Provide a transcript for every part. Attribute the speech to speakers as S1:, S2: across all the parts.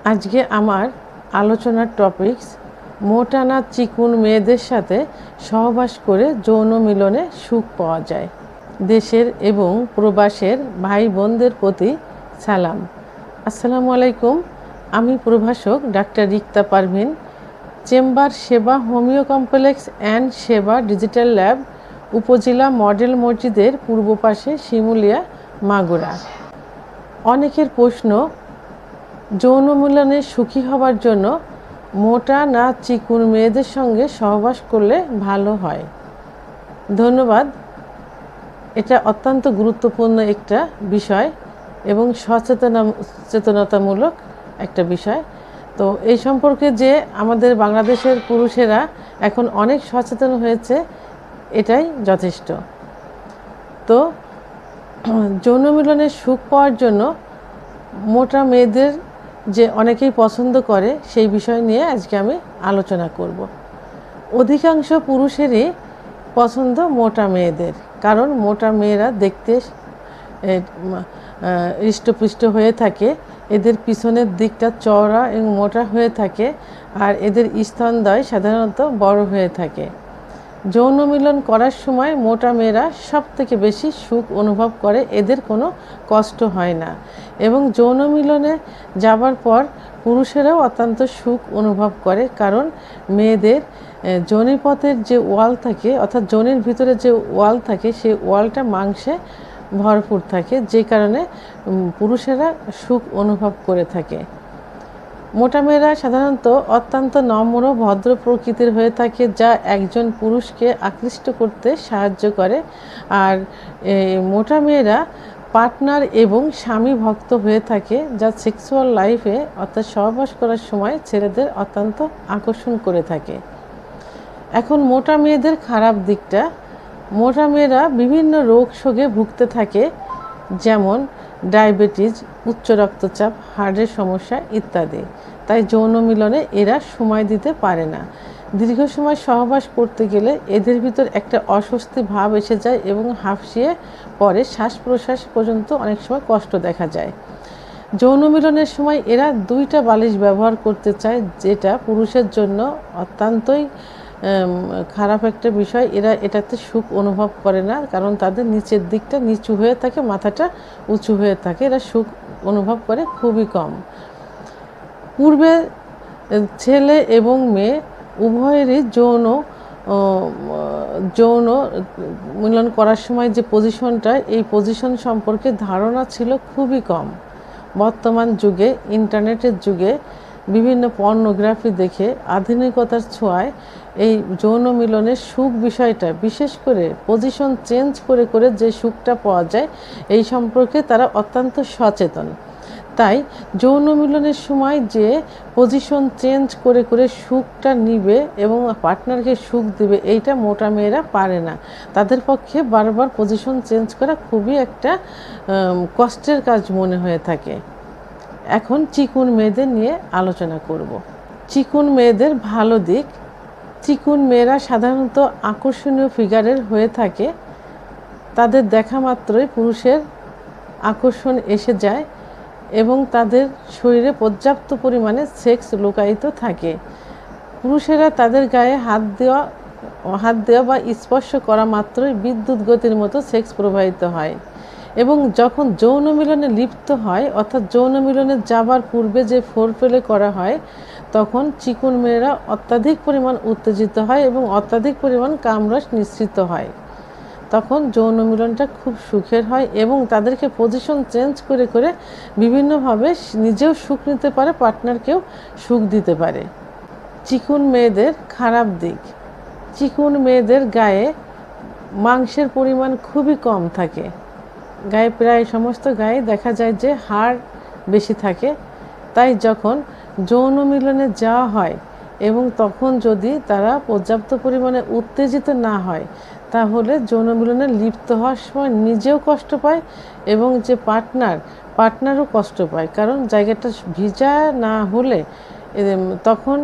S1: আজকে আমার আলোচনার টপিকস মোটা না চিকুন মেয়েদের সাথে সহবাস করে যৌন মিলনে সুখ পাওয়া যায়। দেশের এবং প্রবাসের ভাই বোনদের প্রতি সালাম। আসসালামু আলাইকুম। আমি প্রভাষক ডাক্তার রিক্তা পারভিন, চেম্বার সেবা হোমিও কমপ্লেক্স অ্যান্ড সেবা ডিজিটাল ল্যাব, উপজেলা মডেল মসজিদের পূর্ব পাশে শিমুলিয়া, মাগুরা। অনেকের প্রশ্ন, যৌন মিলনে সুখী হবার জন্য মোটা না চিকুন মেয়েদের সঙ্গে সহবাস করলে ভালো হয়? ধন্যবাদ। এটা অত্যন্ত গুরুত্বপূর্ণ একটা বিষয় এবং সচেতনতামূলক একটা বিষয়। তো এই সম্পর্কে যে আমাদের বাংলাদেশের পুরুষেরা এখন অনেক সচেতন হয়েছে, এটাই যথেষ্ট। তো যৌন মিলনের সুখ পাওয়ার জন্য মোটা মেয়েদের যে অনেকেই পছন্দ করে, সেই বিষয় নিয়ে আজকে আমি আলোচনা করব। অধিকাংশ পুরুষেরই পছন্দ মোটা মেয়েদের, কারণ মোটা মেয়েরা দেখতে হৃষ্টপুষ্ট হয়ে থাকে, এদের পিছনের দিকটা চওড়া এবং মোটা হয়ে থাকে, আর এদের স্তনদ্বয় সাধারণত বড় হয়ে থাকে। যৌন মিলন করার সময় মোটা মেয়েরা সব থেকে বেশি সুখ অনুভব করে, এদের কোনো কষ্ট হয় না, এবং যৌন মিলনে যাবার পর পুরুষেরাও অত্যন্ত সুখ অনুভব করে, কারণ মেয়েদের যোনিপথের যে ওয়াল থাকে, অর্থাৎ যোনির ভিতরে যে ওয়াল থাকে, সেই ওয়ালটা মাংসে ভরপুর থাকে, যে কারণে পুরুষেরা সুখ অনুভব করে থাকে। মোটা মেয়েরা সাধারণত অত্যন্ত নম্র ভদ্র প্রকৃতির হয়ে থাকে, যা একজন পুরুষকে আকৃষ্ট করতে সাহায্য করে। আর মোটা মেয়েরা পার্টনার এবং স্বামী ভক্ত হয়ে থাকে, যা সেক্সুয়াল লাইফে অর্থাৎ সহবাস করার সময় ছেলেদের অত্যন্ত আকর্ষণ করে থাকে। এখন মোটা মেয়েদের খারাপ দিকটা, মোটা মেয়েরা বিভিন্ন রোগ শোকে ভুগতে থাকে, যেমন ডায়াবেটিস, উচ্চ রক্তচাপ, হার্টের সমস্যা ইত্যাদি। তাই যৌন মিলনে এরা সময় দিতে পারে না। দীর্ঘ সময় সহবাস করতে গেলে এদের ভিতর একটা অস্বস্তি ভাব এসে যায় এবং হাঁফিয়ে পরে শ্বাস প্রশ্বাস পর্যন্ত অনেক সময় কষ্ট দেখা যায়। যৌন মিলনের সময় এরা দুইটা বালিশ ব্যবহার করতে চায়, যেটা পুরুষের জন্য অত্যন্তই খারাপ একটা বিষয়। এরা এটাতে সুখ অনুভব করে না, কারণ তাদের নিচের দিকটা নিচু হয়ে থাকে, মাথাটা উঁচু হয়ে থাকে, এরা সুখ অনুভব করে খুবই কম। পূর্বে ছেলে এবং মেয়ে উভয়েরই যৌন মিলন করার সময় যে পজিশনটা, এই পজিশন সম্পর্কে ধারণা ছিল খুবই কম। বর্তমান যুগে, ইন্টারনেটের যুগে বিভিন্ন পর্নোগ্রাফি দেখে আধুনিকতার ছোঁয়ায় এই যৌন মিলনের সুখ বিষয়টা, বিশেষ করে পজিশন চেঞ্জ করে করে যে সুখটা পাওয়া যায়, এই সম্পর্কে তারা অত্যন্ত সচেতন। তাই যৌন মিলনের সময় যে পজিশন চেঞ্জ করে করে সুখটা নিবে এবং পার্টনারকে সুখ দিবে, এইটা মোটা মেয়েরা পারে না। তাদের পক্ষে বারবার পজিশন চেঞ্জ করা খুবই একটা কষ্টের কাজ মনে হয়ে থাকে। এখন চিকুন মেয়েদের নিয়ে আলোচনা করব। চিকুন মেয়েদের ভালো দিক, চিকুন মেয়েরা সাধারণত আকর্ষণীয় ফিগারের হয়ে থাকে। তাদের দেখা মাত্রই পুরুষের আকর্ষণ এসে যায় এবং তাদের শরীরে পর্যাপ্ত পরিমাণে সেক্স লুকায়িত থাকে। পুরুষেরা তাদের গায়ে হাত দেওয়া বা স্পর্শ করা মাত্রই বিদ্যুৎ গতির মতো সেক্স প্রবাহিত হয়, এবং যখন যৌন মিলনে লিপ্ত হয়, অর্থাৎ যৌন মিলনে যাবার পূর্বে যে ফোরপ্লে করা হয়, তখন চিকুন মেয়েরা অত্যাধিক পরিমাণ উত্তেজিত হয় এবং অত্যাধিক পরিমাণ কামরস নিঃসৃত হয়। তখন যৌন মিলনটা খুব সুখের হয় এবং তাদেরকে পজিশন চেঞ্জ করে করে বিভিন্নভাবে নিজেও সুখ নিতে পারে, পার্টনারকেও সুখ দিতে পারে। চিকুন মেয়েদের খারাপ দিক, চিকুন মেয়েদের গায়ে মাংসের পরিমাণ খুবই কম থাকে। গায়ে প্রায় সমস্ত গায়ে দেখা যায় যে হাড় বেশি থাকে। তাই যখন যৌন মিলনে যাওয়া হয় এবং তখন যদি তারা পর্যাপ্ত পরিমাণে উত্তেজিত না হয়, তাহলে যৌন মিলনে লিপ্ত হওয়ার সময় নিজেও কষ্ট পায় এবং যে পার্টনারও কষ্ট পায়, কারণ জায়গাটা ভিজা না হলে তখন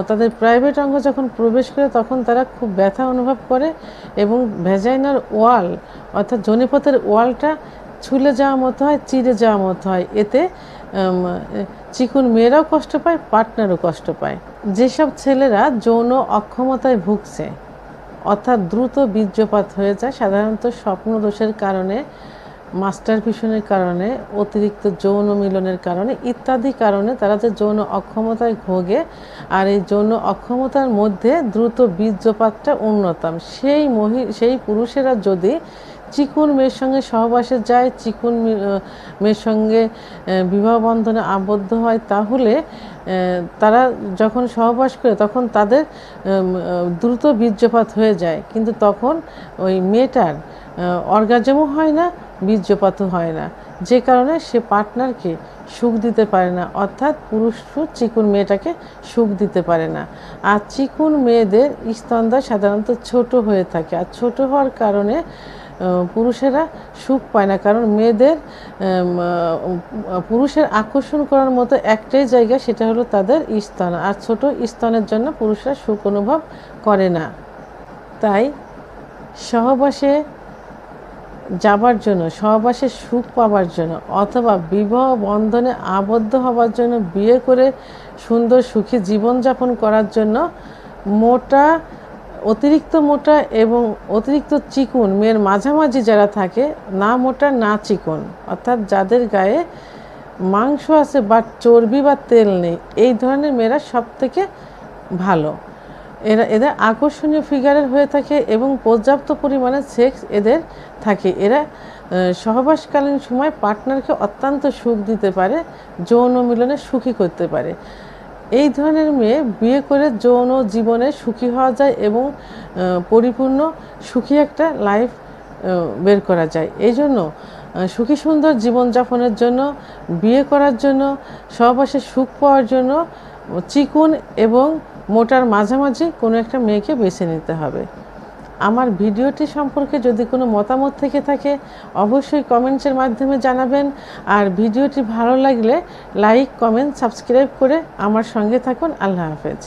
S1: তাদের প্রাইভেট অঙ্গ যখন প্রবেশ করে, তখন তারা খুব ব্যথা অনুভব করে এবং ভ্যাজাইনার ওয়াল, অর্থাৎ যোনিপথের ওয়ালটা ছুলে যাওয়া মতো হয়, চিড়ে যাওয়া মতো হয়। এতে চিকুন মেয়েরাও কষ্ট পায়, পার্টনারও কষ্ট পায়। যেসব ছেলেরা যৌন অক্ষমতায় ভুগছে, অর্থাৎ দ্রুত বীর্যপাত হয়ে যায়, সাধারণত স্বপ্নদোষের কারণে, মাস্টারভিশনের কারণে, অতিরিক্ত যৌন মিলনের কারণে ইত্যাদি কারণে তারা যে যৌন অক্ষমতায় ভোগে, আর এই যৌন অক্ষমতার মধ্যে দ্রুত বীর্যপাতটা অন্যতম। সেই পুরুষেরা যদি চিকুন মেয়ের সঙ্গে সহবাসে যায়, চিকুন মেয়ের সঙ্গে বিবাহ বন্ধনে আবদ্ধ হয়, তাহলে তারা যখন সহবাস করে তখন তাদের দ্রুত বীর্যপাত হয়ে যায়, কিন্তু তখন ওই মেয়েটার অর্গাজমও হয় না, বীর্যপাতও হয় না, যে কারণে সে পার্টনারকে সুখ দিতে পারে না, অর্থাৎ পুরুষও চিকুন মেয়েটাকে সুখ দিতে পারে না। আর চিকুন মেয়েদের স্তনদ্বয় সাধারণত ছোট হয়ে থাকে, আর ছোট হওয়ার কারণে পুরুষেরা সুখ পায় না, কারণ মেয়েদের পুরুষের আকর্ষণ করার মতো একটাই জায়গা, সেটা হলো তাদের স্তন, আর ছোট স্তনের জন্য পুরুষরা সুখ অনুভব করে না। তাই সহবাসে যাবার জন্য, সহবাসে সুখ পাবার জন্য, অথবা বিবাহ বন্ধনে আবদ্ধ হবার জন্য, বিয়ে করে সুন্দর সুখী জীবনযাপন করার জন্য অতিরিক্ত মোটা এবং অতিরিক্ত চিকুন মেয়ের মাঝামাঝি যারা থাকে, না মোটা না চিকুন, অর্থাৎ যাদের গায়ে মাংস আছে বা চর্বি বা তেল নেই, এই ধরনের মেয়েরা সব থেকে ভালো। এদের আকর্ষণীয় ফিগারের হয়ে থাকে এবং পর্যাপ্ত পরিমাণে সেক্স এদের থাকে। এরা সহবাসকালীন সময় পার্টনারকে অত্যন্ত সুখ দিতে পারে, যৌন মিলনে সুখী করতে পারে। এই ধরনের মেয়ে বিয়ে করে যৌন জীবনে সুখী হওয়া যায় এবং পরিপূর্ণ সুখী একটা লাইফ বের করা যায়। এই জন্য সুখী সুন্দর জীবনযাপনের জন্য, বিয়ে করার জন্য, সহবাসে সুখ পাওয়ার জন্য চিকুন এবং মোটার মাঝামাঝি কোনো একটা মেয়েকে বেছে নিতে হবে। আমার ভিডিওটি সম্পর্কে যদি কোনো মতামত থেকে থাকে অবশ্যই কমেন্টসের মাধ্যমে জানাবেন, আর ভিডিওটি ভালো লাগলে লাইক, কমেন্ট, সাবস্ক্রাইব করে আমার সঙ্গে থাকুন। আল্লাহ হাফেজ।